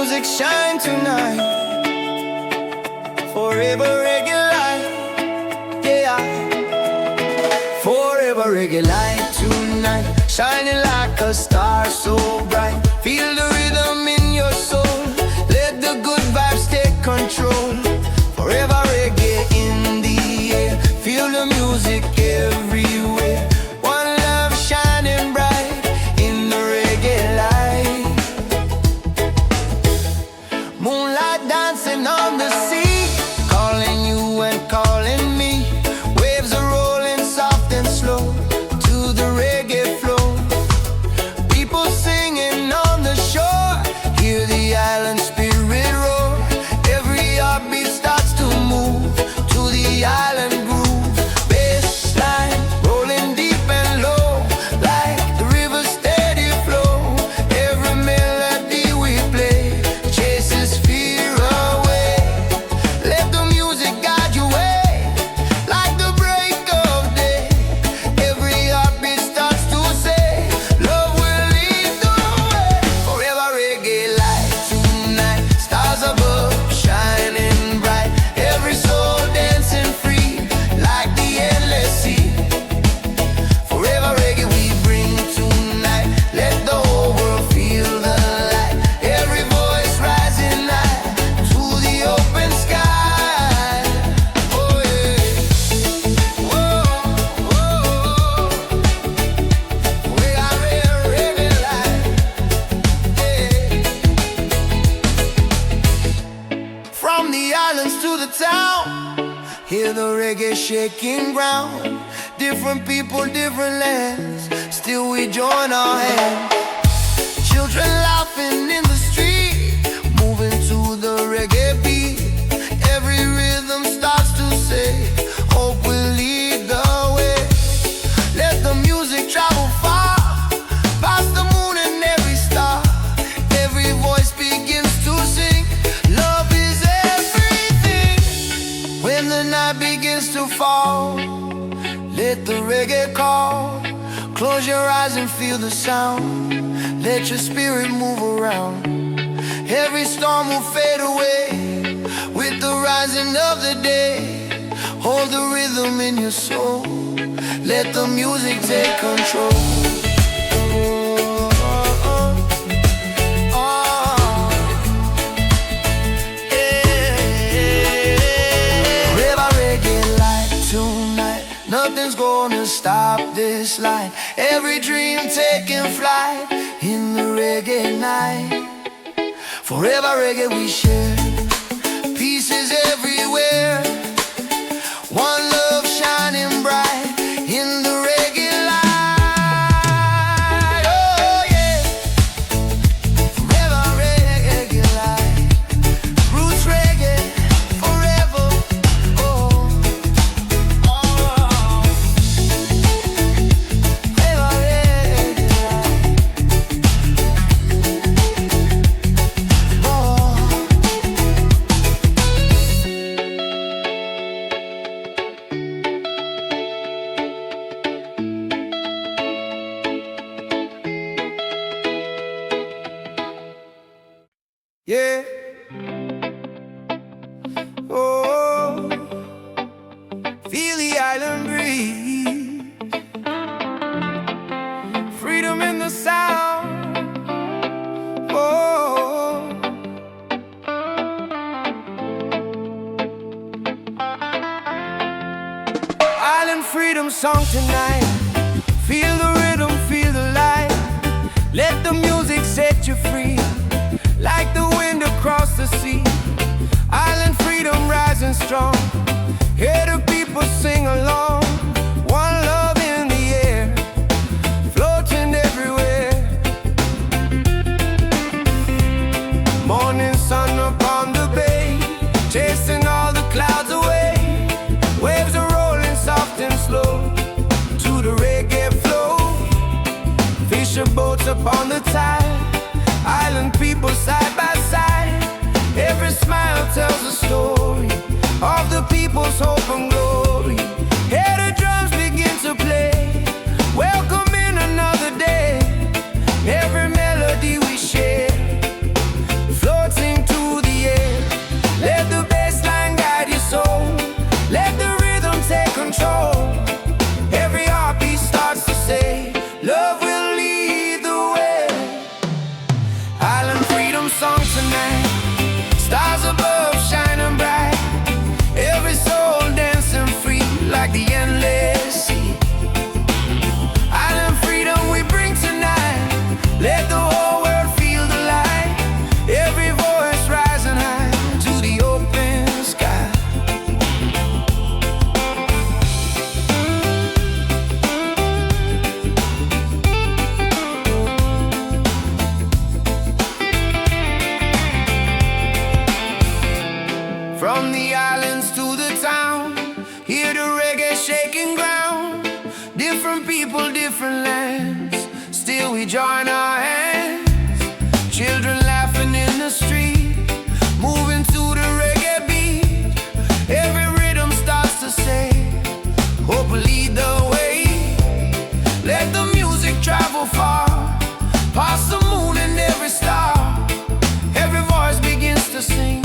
music shine tonight. Forever reggae light, yeah. Forever reggae light tonight, shining like a star so bright. Feel the rhythm in your soul, let the good vibes take control. Forever reggae in the air, feel the music everywhere. One love shining bright in the reggae light. Moonlight dancing on the sea, calling you and calling me. Waves are rolling soft and slow to the reggae flow. People singing on the shore, hear the island spirit roar. Every heartbeat starts to move to the island groove. Bassline rolling deep and low, like the river's steady flow. Every melody we play chases fear away. Let the music guide your way, like the break of day. Every heartbeat starts to say, love will lead the way. Forever reggae light tonight, stars above shining bright. Every soul dancing free, like the endless sea. Forever reggae we bring tonight, let the whole world feel the light. Every voice rising high to the open sky. Oh yeah. Whoa, whoa. We got reggae light, yeah. From the islands to the town, hear the reggae shaking ground. Different people, different lands, still we join our hands. Children laughing in the street, moving to the reggae beat. Every rhythm starts to say, hope will lead the way. Let the music travel far, past the moon and every star. Every voice begins to sing, love is everything. When the night begins to fall, let the reggae call. Close your eyes and feel the sound, let your spirit move around. Every storm will fade away with the rising of the day. Hold the rhythm in your soul, let the music take control. Forever reggae light tonight, nothing's gonna stop this light. Every dream taking flight in the reggae night. Forever reggae we share, peace is everywhere. One love shining bright in the reggae light. Oh yeah. Forever reggae light, roots reggae forever. Oh, forever reggae light. Oh. Yeah. Oh, feel the island breeze, freedom in the sound. Oh, island freedom song tonight. Feel the rhythm, feel the light. Let the music set you free, like the wind across the sea. Island freedom rising strong, hear the people sing along. One love in the air, floating everywhere. Morning sun upon the bay, chasing all the clouds away. Waves are rolling soft and slow to the reggae flow. Fisher boats upon the tide, island song tonight. Stars above shining bright, every soul dancing free like the endless sea. Island freedom we bring tonight, let the whole world feel the light. Every voice rising high to the open sky. From the islands to the town, hear the reggae shaking ground. Different people, different lands, still we join our hands. Children laughing in the street, moving to the reggae beat. Every rhythm starts to say, hope will lead the way. Let the music travel far, past the moon and every star. Every voice begins to sing,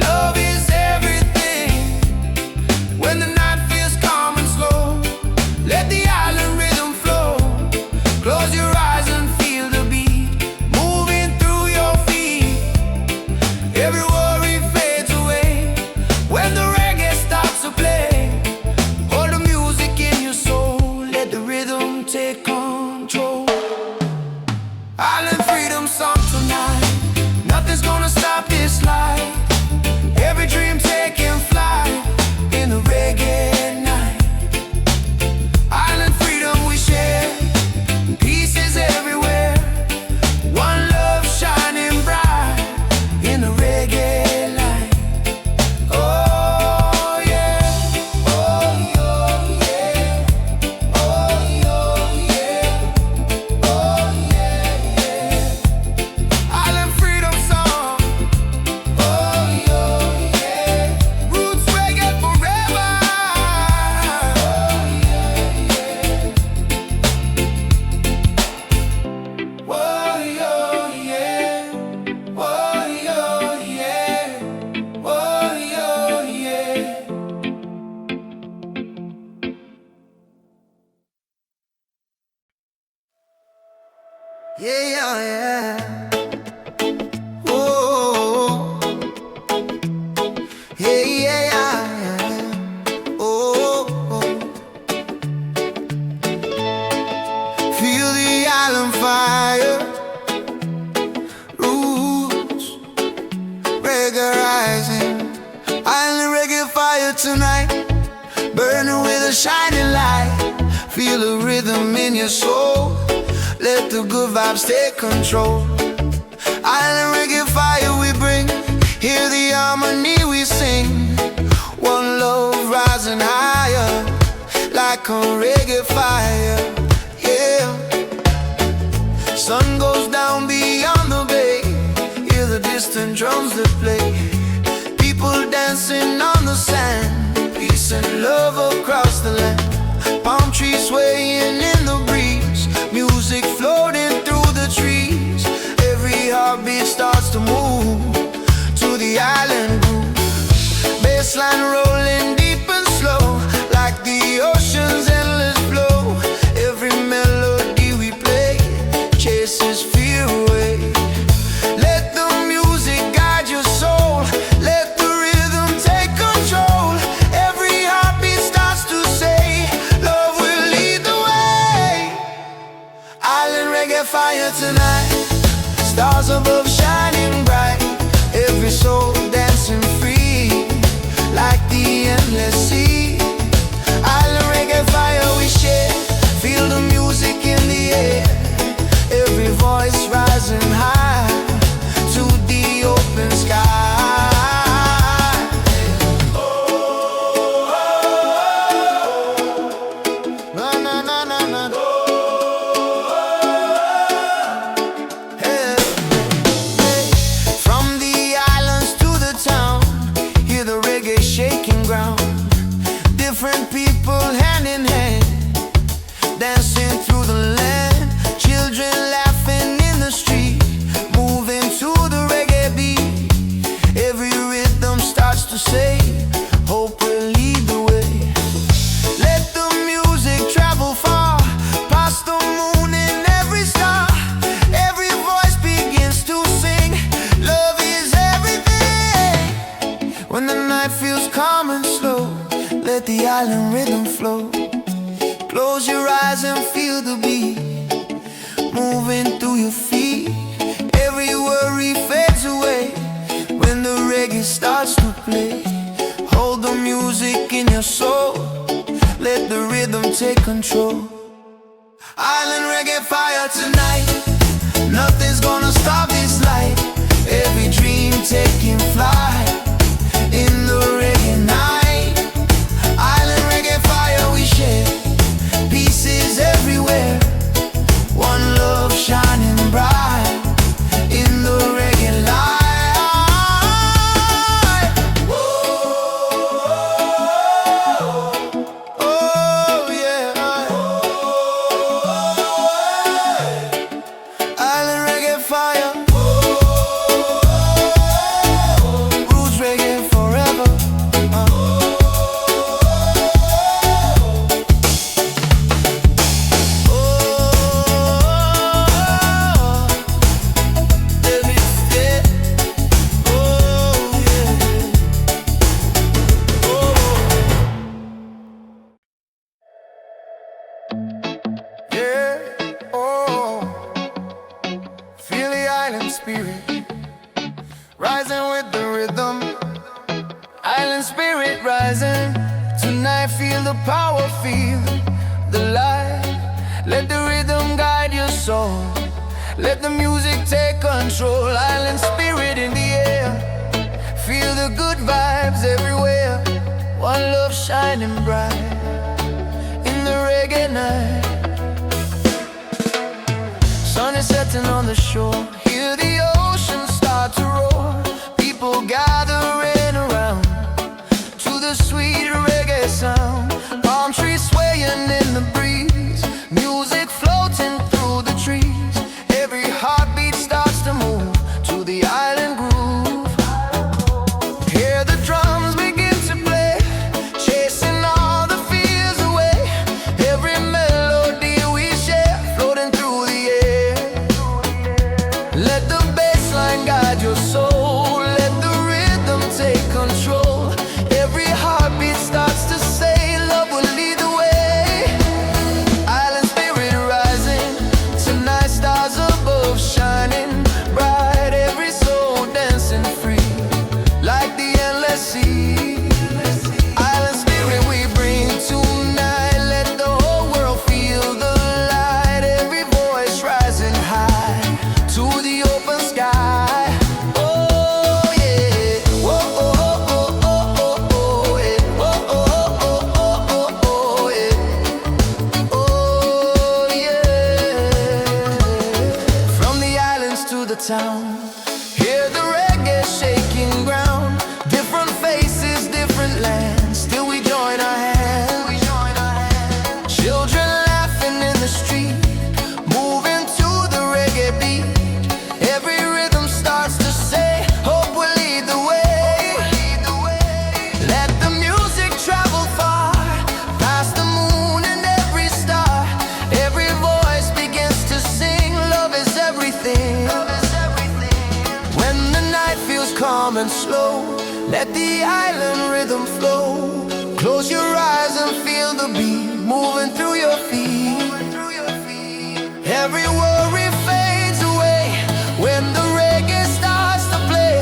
love is everything. When the night feels calm and slow, let the island rhythm flow. Close your eyes and feel the beat moving through your feet. Every worry fades away when the reggae starts to play. Hold the music in your soul, let the rhythm take control. Island freedom song tonight, nothing's gonna stop this light. Every dream taking flight in the reggae night. Island freedom we share, peace is everywhere. One love shining bright in the reggae light. Oh yeah, oh yeah, oh yeah, oh yeah, yeah. Island freedom song. Oh yeah, roots reggae forever. Oh yeah, oh yeah, oh yeah. Yeah. Oh, yeah. Oh. Feel the island fire, roots, reggae rising. Island reggae fire tonight, burning with a shining light. Feel the rhythm in your soul, let the good vibes take control. Island reggae fire we bring, hear the harmony we sing. One love rising higher, like a reggae fire, yeah. Sun goes down beyond the bay, hear the distant drums that play. People dancing on the sand, peace and love across the land. Palm trees swaying in the breeze, music floating through the trees. Every heartbeat starts to move to the island groove. Bassline rolling deep and slow, like the ocean's endless flow. Every melody we play chases fear away. Let the music guide your soul, let the rhythm take control. Every heartbeat starts to say, love will lead the way. Island reggae fire tonight, stars above shining bright. let the island rhythm flow. Close your eyes and feel the beat moving through your feet. Every worry fades away when the reggae starts to play. Hold the music in your soul, let the rhythm take control. Island reggae fire tonight, nothing's gonna stop this light. Every dream taking flight in the reggae night. Island reggae fire we share, pieces everywhere. One love shining bright in the reggae light. Oh yeah. Island reggae fire. Roots reggae forever. Feel the island spirit rising with the rhythm. Island spirit rising tonight. Feel the power, feel the light. Let the rhythm guide your soul, let the music take control. Island spirit in the air, feel the good vibes everywhere. One love shining bright in the reggae night. Sun is setting on the shore, hear the ocean start to roar. People gathering around to the sweet reggae sound. Palm trees swaying in the breeze, music floating through the trees. Every heartbeat starts to move to the island groove. Hear the drums begin to play, chasing all the fears away. Every melody we share floating through the air. Let the bassline guide your soul, let the rhythm take control. Every heartbeat starts to say love will lead the way. Island spirit rising tonight, stars above shining bright. Every soul dancing free like the endless sea. Island spirit we bring tonight, let the whole world feel the light. Every voice rising high to the open sky. Oh yeah. Whoa, oh, oh, oh, oh, oh, yeah. Oh, oh, oh, oh, oh, oh, yeah. Oh yeah. From the islands to the town, hear the reggae shaking ground. Different faces, different lands, still we join our hands. Children laughing in the street, moving to the reggae beat. Every rhythm starts to say, hope will lead the way. Let the music travel far, past the moon and every star. Every voice begins to sing, love is everything. When the night feels calm and slow, let the island rhythm flow. Close your eyes and feel the beat moving through your feet. Every worry fades away when the reggae starts to play.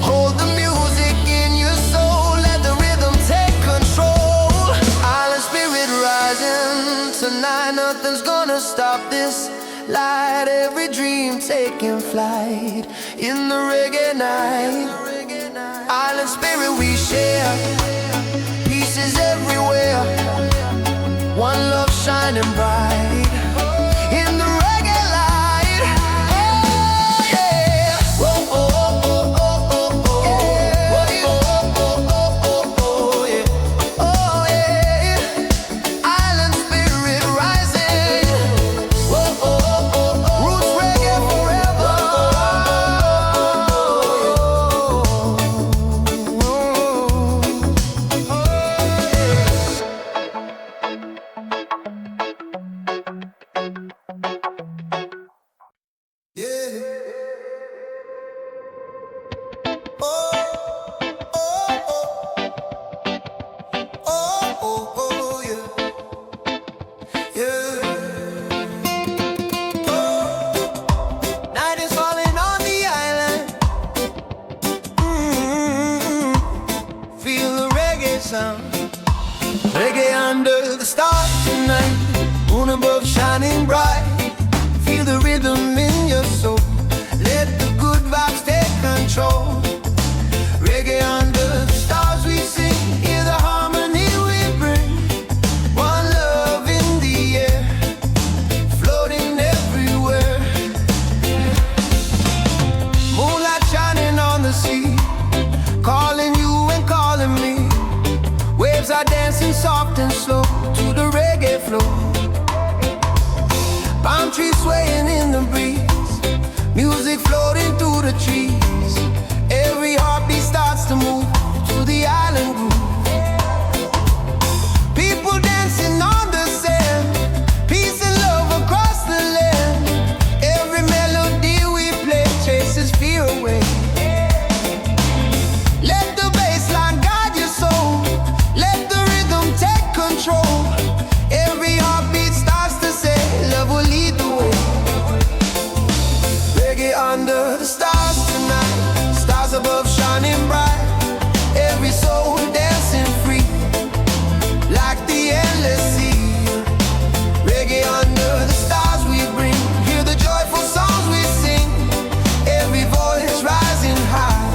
Hold the music in your soul, let the rhythm take control. Island spirit rising tonight, nothing's gonna stop this light. Every dream taking flight in the reggae night. Island spirit we share, pieces everywhere. One love shining bright in the reggae light. Oh yeah. Whoa, oh, oh, oh, oh, oh, oh. Whoa, oh, oh, oh, oh, oh, yeah. Oh yeah. Island spirit rising. Whoa, oh, oh, oh, oh. Roots reggae forever. Oh, yeah. sound. Reggae under the stars tonight, moon above shining bright. Feel the rhythm in your soul, let the good vibes take control. Reggae under the stars we sing, hear the harmony we bring. One love in the air, floating everywhere. Moonlight shining on the sea, calling you and calling me. Waves are dancing soft and slow to the reggae flow. Palm trees swaying in the breeze, music floating through the trees. Every heartbeat starts to move to the island groove. People dancing on the sand, peace and love across the land. Every melody we play chases fear away. Let the bassline guide your soul, let the rhythm take control. Every heartbeat starts to say love will lead the way. Reggae under the stars tonight, stars above shining bright. Every soul dancing free, like the endless sea. Reggae under the stars we bring, hear the joyful songs we sing. Every voice rising high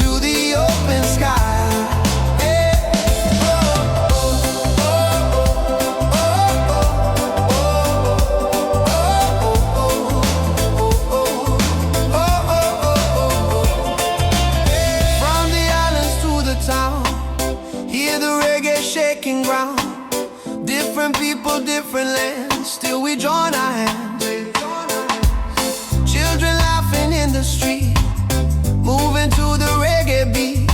to the open sky. Shaking ground, different people, different lands, still we join our hands. Children laughing in the street, moving to the reggae beat.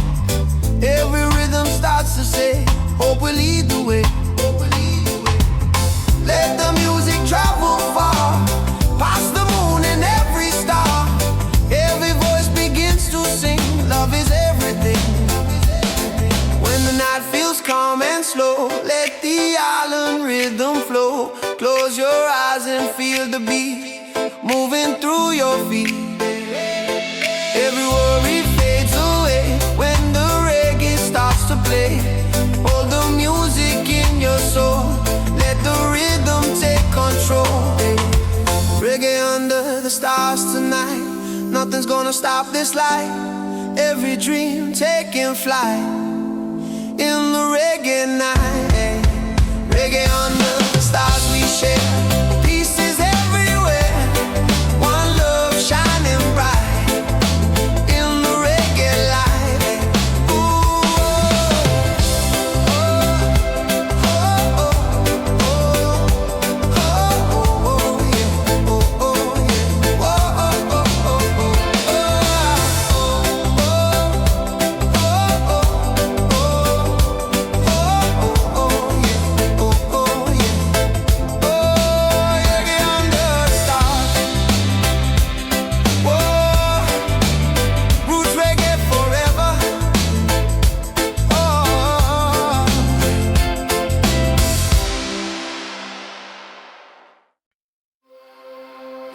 Every rhythm starts to say, hope will lead the way. Let the music travel far, past the moon and every star. Every voice begins to sing, love is everything. When the night feels calm and slow, let the island rhythm flow. Close your eyes and feel the beat moving through your feet. Every worry fades away when the reggae starts to play. Hold the music in your soul, let the rhythm take control. Reggae under the stars tonight, nothing's gonna stop this light. Every dream taking flight in the reggae night. Reggae under the stars we share, peace is everywhere. One love shining bright in the reggae light. Ooh, oh, oh, oh, oh, oh, oh, oh, yeah, oh, oh, yeah, oh, oh, oh, oh, oh, oh.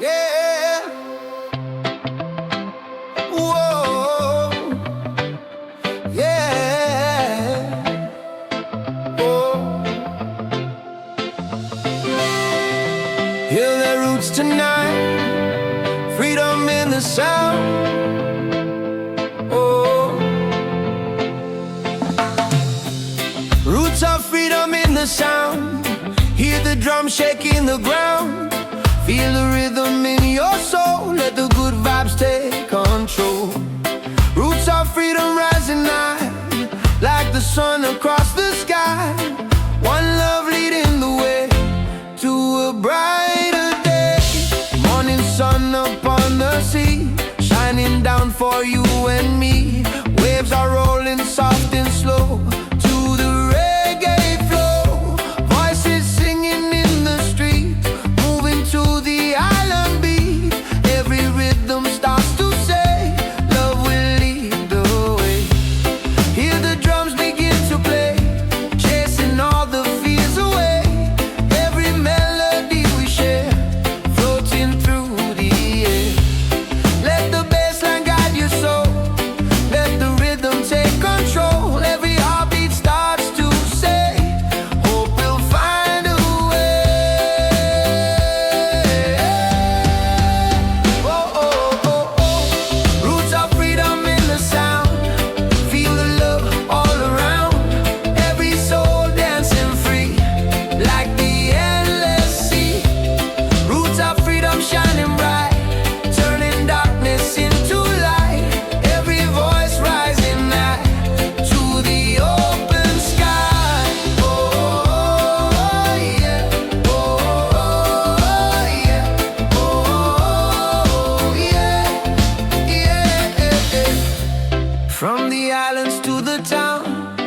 Yeah. Whoa. Yeah. Oh. Hear their roots tonight, freedom in the sound. Oh. Roots of freedom in the sound. Hear the drum shaking the ground. Feel the rhythm in your soul, let the good vibes take control. Roots of freedom rising high, like the sun across the sky. One love leading the way to a brighter day. Morning sun upon the sea, shining down for you and me. Waves are rolling soft and slow to the reggae flow. Voices singing in the street, moving to the island beat. Every rhythm starts to say, love will lead the way. Hear the drums begin to play, chasing all the fears away. Every melody we share, floating through the air. Let the bassline guide your soul, let the rhythm take control. From the islands to the town,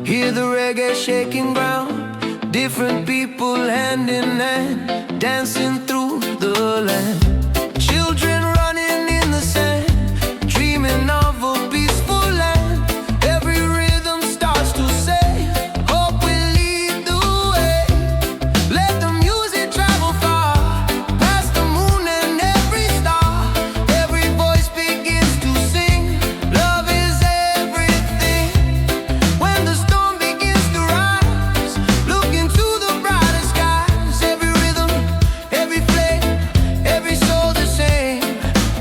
hear the reggae shaking ground. Different people hand in hand, dancing through the land. Children running in the sand, dreaming of a peaceful land. Every rhythm starts to say, hope will lead the way. Let the music travel far, past the moon and every star. Every voice begins to sing, love is everything. When the storm begins to rise, look into the brighter skies. Every rhythm, every flame, every soul the same.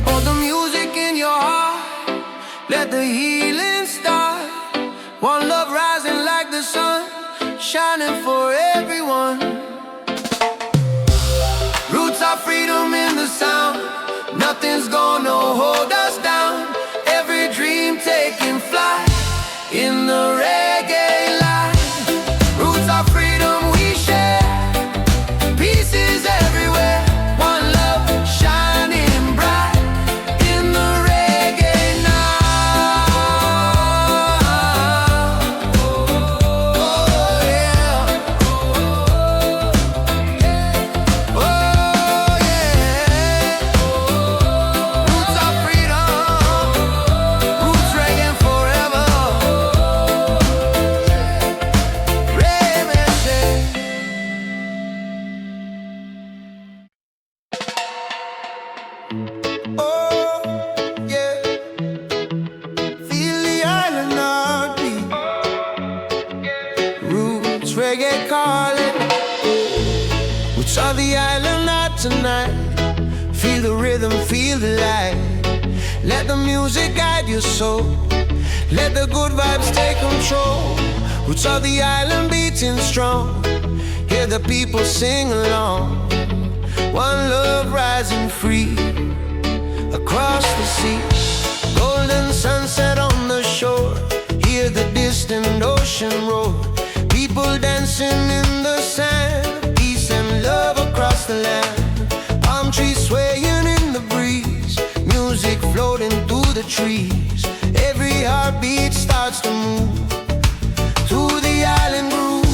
Hold the music in your heart, let the healing start. One love rising like the sun, shining for everyone. Roots are freedom in the sound, nothing's gonna hold us down. Every dream taking flight in the reggae light. Roots are freedom we share, peace is everywhere. One love shining bright in the reggae night. Oh yeah, oh yeah. Roots are freedom, roots reggae forever. Oh, yeah. Feel the island heartbeat. Roots reggae calling. Roots of the island night tonight. Feel the rhythm, feel the light. Let the music guide your soul. Let the good vibes take control. Roots of the island beating strong. Hear the people sing along. One love rising free across the sea. Golden sunset on the shore. Hear the distant ocean roar. People dancing in the sand. Peace and love across the land. Palm trees swaying in the breeze. Music floating through the trees. Every heartbeat starts to move through the island groove.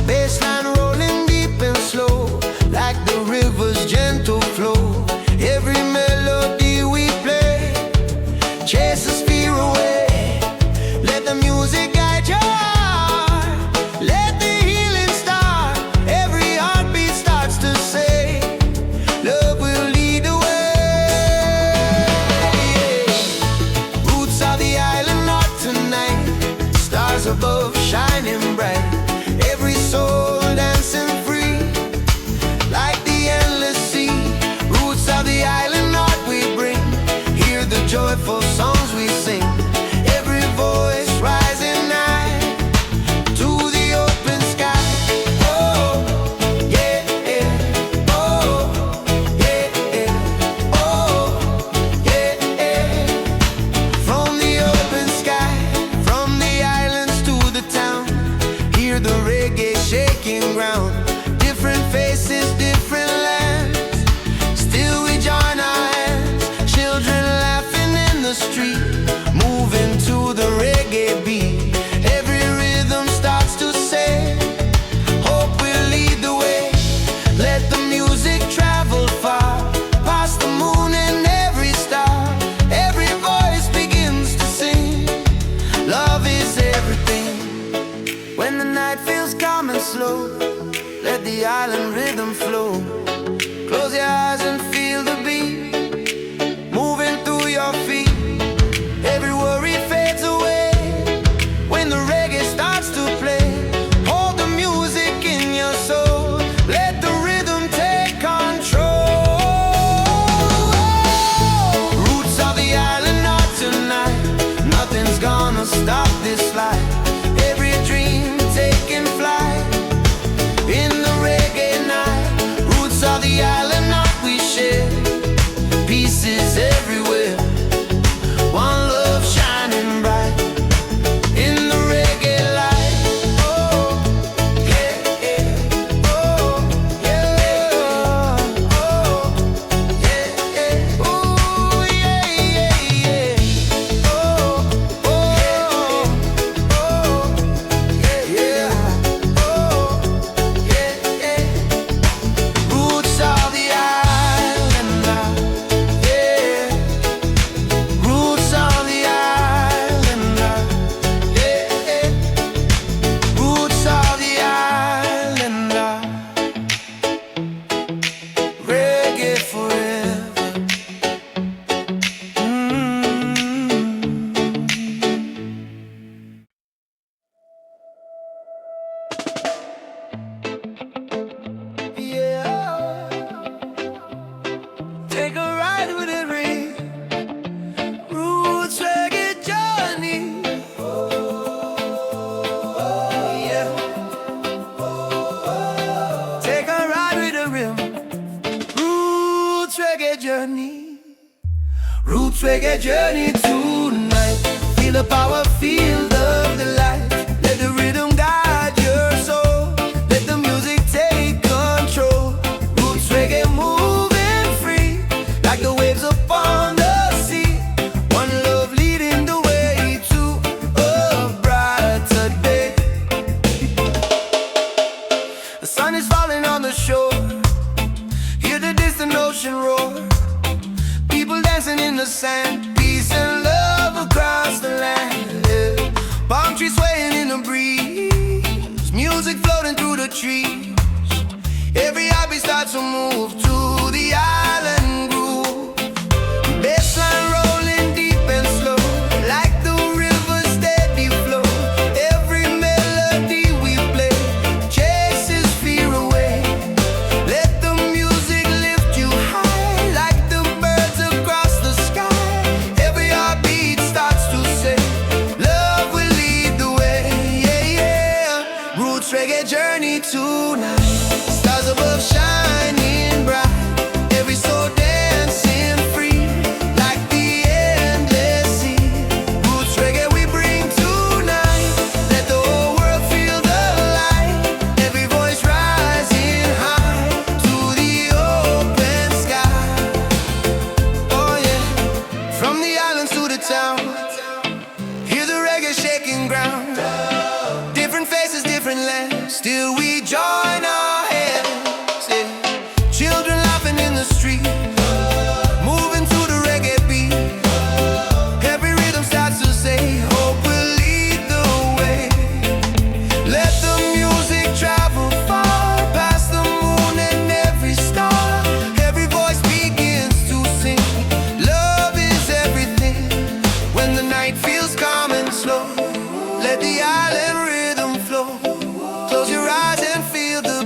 Bassline rolling deep and slow, like the river's gentle flow. Every melody we play chases fear away. Let the music guide your heart. Let the healing start. Every heartbeat starts to say, love will lead the way. Roots of the island not tonight. Stars above shining bright. Every soul dancing free, like the endless sea. Roots of the island art we bring. Hear the joyful songs we sing. Every voice rising high to the open sky. Oh, yeah, yeah. Oh, yeah, yeah. Oh, yeah, yeah. From the open sky, from the islands to the town. Hear the reggae shaking ground. Different faces, different lands. Still we join our hands. Children laughing in the street, moving to the reggae beat. Every rhythm starts to say, hope will lead the way. Let the music travel far, past the moon and every star. Every voice begins to sing, love is everything. When the night feels calm and slow, let the island rhythm flow. Close your eyes and feel the beat moving through your feet. Every worry fades away when the reggae starts to play. Hold the music in your soul. Let the rhythm take control. Roots of the island not tonight. Nothing's gonna stop this light. Every dream taking flight in the reggae night. journey tonight. Feel the power, feel the light. Let the rhythm guide your soul. Let the music take control. Roots reggae moving free, like the waves upon the sea. One love leading the way to a brighter day. The sun is falling on the shore. Hear the distant ocean roar. People dancing in the sand. Peace and love across the land, yeah. Palm trees swaying in the breeze. Music floating through the trees. Every heartbeat starts to move to the island groove. Bassline rolling deep and slow, like the river's steady flow. Every melody we play chases fear away. Let the music lift you high, like the birds across the sky. Every heartbeat starts to say, love will lead the way, yeah, yeah. Roots reggae journey tonight. Stars above shining bright. Every soul dancing free, like the endless sea. Roots reggae we bring tonight. Let the whole world feel the light. Every voice rising high to the open sky. Oh yeah. From the islands to the town, hear the reggae shaking ground. Different faces, different lands, still we join our hands, yeah. Children laughing in the street, moving to the reggae beat. Every rhythm starts to say, hope will lead the way. Let the music travel far, past the moon and every star. Every voice begins to sing, love is everything. When the night feels calm and slow, let the island rhythm flow. Close your eyes and feel the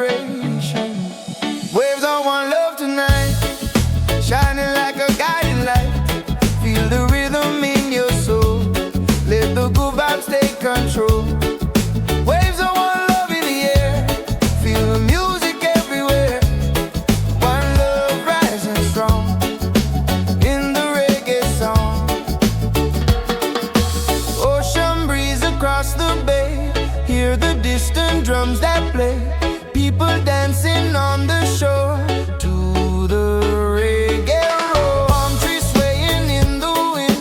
celebration. Waves of one love tonight, shining like a guiding light. Feel the rhythm in your soul, let the good vibes take control. Waves of one love in the air, feel the music everywhere. One love rising strong in the reggae song. Ocean breeze across the bay, hear the distant drums that play. People dancing on the shore to the reggae roll. Palm trees swaying in the wind,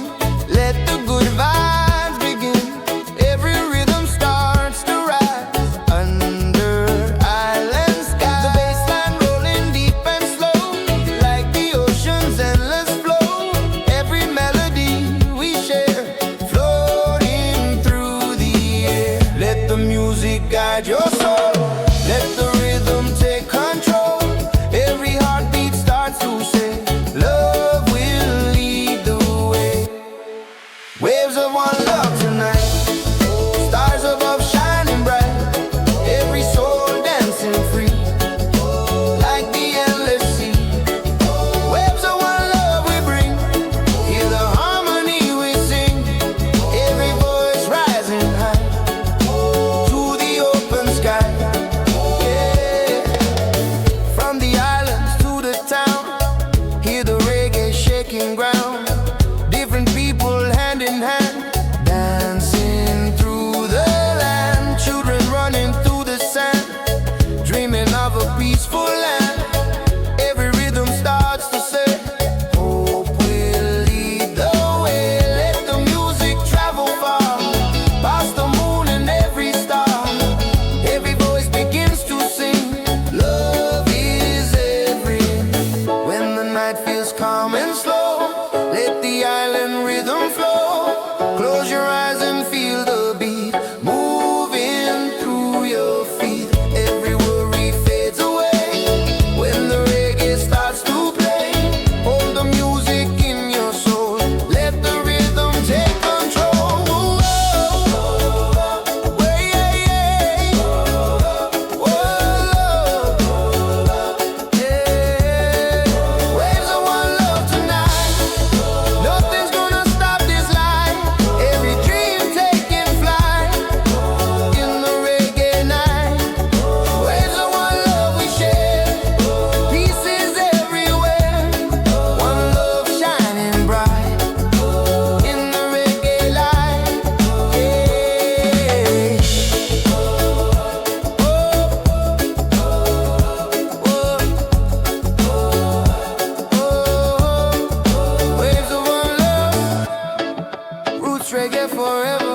let the good vibes begin. Every rhythm starts to rise under island skies. The bassline rolling deep and slow, like the ocean's endless flow. Every melody we share, floating through the air. Let the music guide your soul, let the rhythm take control. Every heartbeat starts to say, love will lead the way. Waves of one love tonight, stars above shining bright. Every soul dancing free, like the endless sea. Waves of one love we bring, hear the harmony we sing. Every voice rising high to the open sky. From the islands to the town, hear the reggae shaking ground. Different people hand in hand, dancing through the land. Children running through the sand, dreaming of a peaceful land. Every rhythm starts to say, hope will lead the way. Let the music travel far, past the moon and every star. Every voice begins to sing, love is everything. When the night feels calm and slow, let the island rhythm flow. Close your eyes and feel the beat moving through your feet. Every worry fades away when the reggae starts to play. Hold the music in your soul, let the rhythm take control. Whoa, yeah, whoa, yeah. Waves of one love tonight, nothing's gonna stop this light. Every dream taking flight in the reggae night. Waves of one love we share, peace is everywhere. One love shining bright in the reggae light. Waves of one love, roots reggae forever.